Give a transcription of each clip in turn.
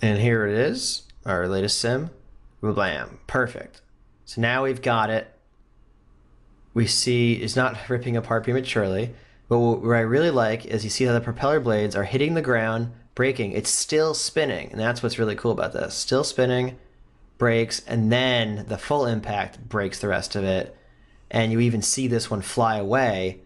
And here it is, our latest sim. Blam. Perfect. So now we've got it. We see it's not ripping apart prematurely. But what I really like is you see how the propeller blades are hitting the ground, braking. It's still spinning, and that's what's really cool about this. Still spinning, brakes, and then the full impact breaks the rest of it. And you even see this one fly away,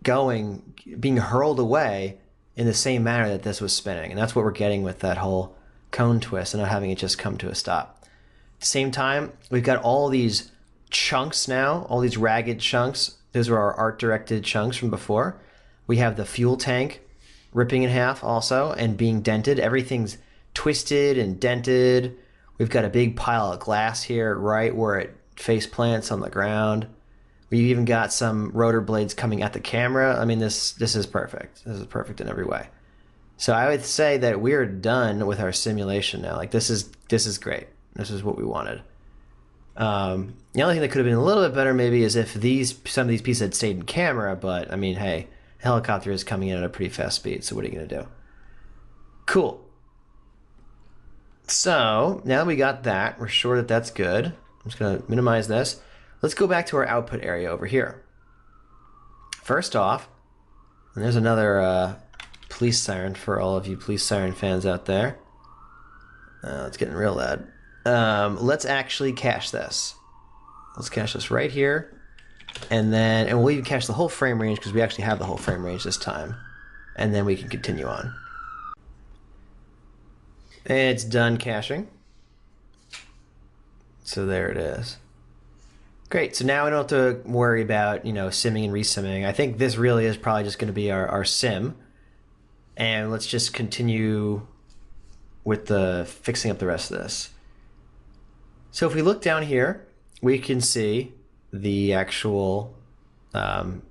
being hurled away in the same manner that this was spinning. And that's what we're getting with that whole cone twist and not having it just come to a stop. At the same time, we've got all these chunks now, all these ragged chunks. Those are our art-directed chunks from before. We have the fuel tank ripping in half also and being dented. Everything's twisted and dented. We've got a big pile of glass here right where it face plants on the ground. We've even got some rotor blades coming at the camera. I mean, this is perfect. This is perfect in every way. So I would say that we're done with our simulation now. Like this is great. This is what we wanted. The only thing that could have been a little bit better maybe is if some of these pieces had stayed in camera, but I mean, hey, the helicopter is coming in at a pretty fast speed, so what are you going to do? Cool. So now that we got that, we're sure that that's good. I'm just going to minimize this. Let's go back to our output area over here. First off, and there's another police siren for all of you police siren fans out there. It's getting real loud. Let's actually cache this. Let's cache this right here. And we'll even cache the whole frame range because we actually have the whole frame range this time. And then we can continue on. And it's done caching. So there it is. Great, so now we don't have to worry about, simming and resimming. I think this really is probably just going to be our sim. And let's just continue with the fixing up the rest of this. So if we look down here, we can see the actual, the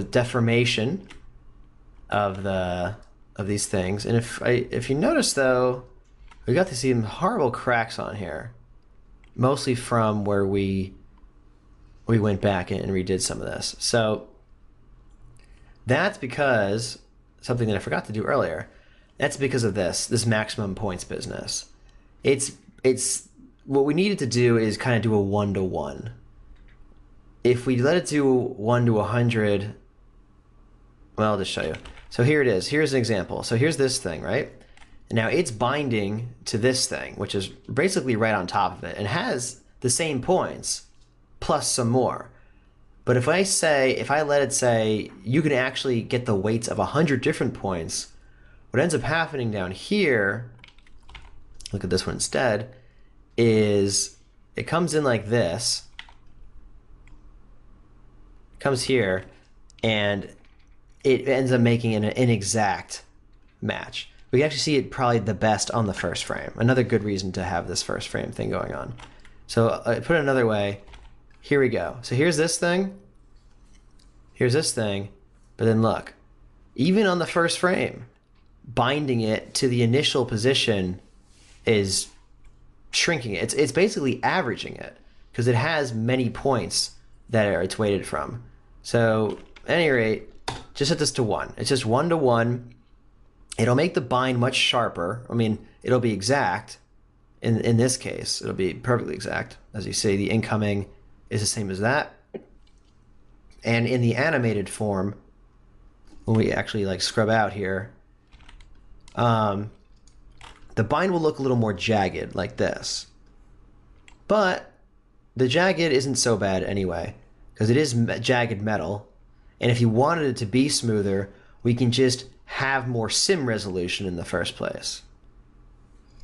deformation of these things. And if you notice though, we got to see some horrible cracks on here, mostly from where we went back and redid some of this. So that's because something that I forgot to do earlier. That's because of this maximum points business. It's what we needed to do is kind of do a 1-to-1. If we let it do 1 to 100, well, I'll just show you. So here it is. Here's an example. So here's this thing, right? And now it's binding to this thing, which is basically right on top of it, and has the same points plus some more. But if I let it say you can actually get the weights of 100 different points, what ends up happening down here, look at this one instead, is it comes in like this, comes here, and it ends up making an inexact match. We can actually see it probably the best on the first frame. Another good reason to have this first frame thing going on. So put it another way, here we go. So here's this thing, but then look, even on the first frame, binding it to the initial position is shrinking it. It's basically averaging it because it has many points that it's weighted from. So at any rate, just set this to 1. It's just 1-to-1. It'll make the bind much sharper. I mean, it'll be exact. In this case, it'll be perfectly exact. As you see, the incoming is the same as that. And in the animated form, when we actually like scrub out here, the bind will look a little more jagged like this. But the jagged isn't so bad anyway, because it is jagged metal. And if you wanted it to be smoother, we can just have more sim resolution in the first place.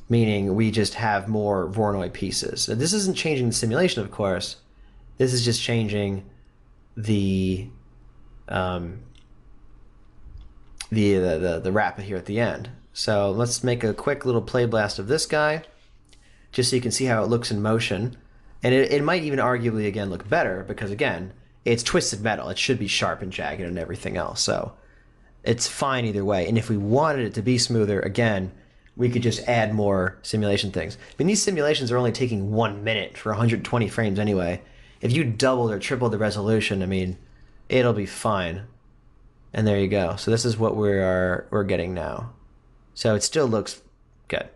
Meaning we just have more Voronoi pieces. Now, this isn't changing the simulation, of course. This is just changing the wrap here at the end. So let's make a quick little play blast of this guy, just so you can see how it looks in motion. And it might even arguably, again, look better, because, again, it's twisted metal. It should be sharp and jagged and everything else. So it's fine either way. And if we wanted it to be smoother, again, we could just add more simulation things. I mean, these simulations are only taking 1 minute for 120 frames anyway. If you doubled or tripled the resolution, I mean, it'll be fine. And there you go. So this is what we're getting now. So it still looks good.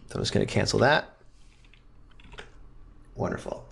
So I'm just going to cancel that. Wonderful.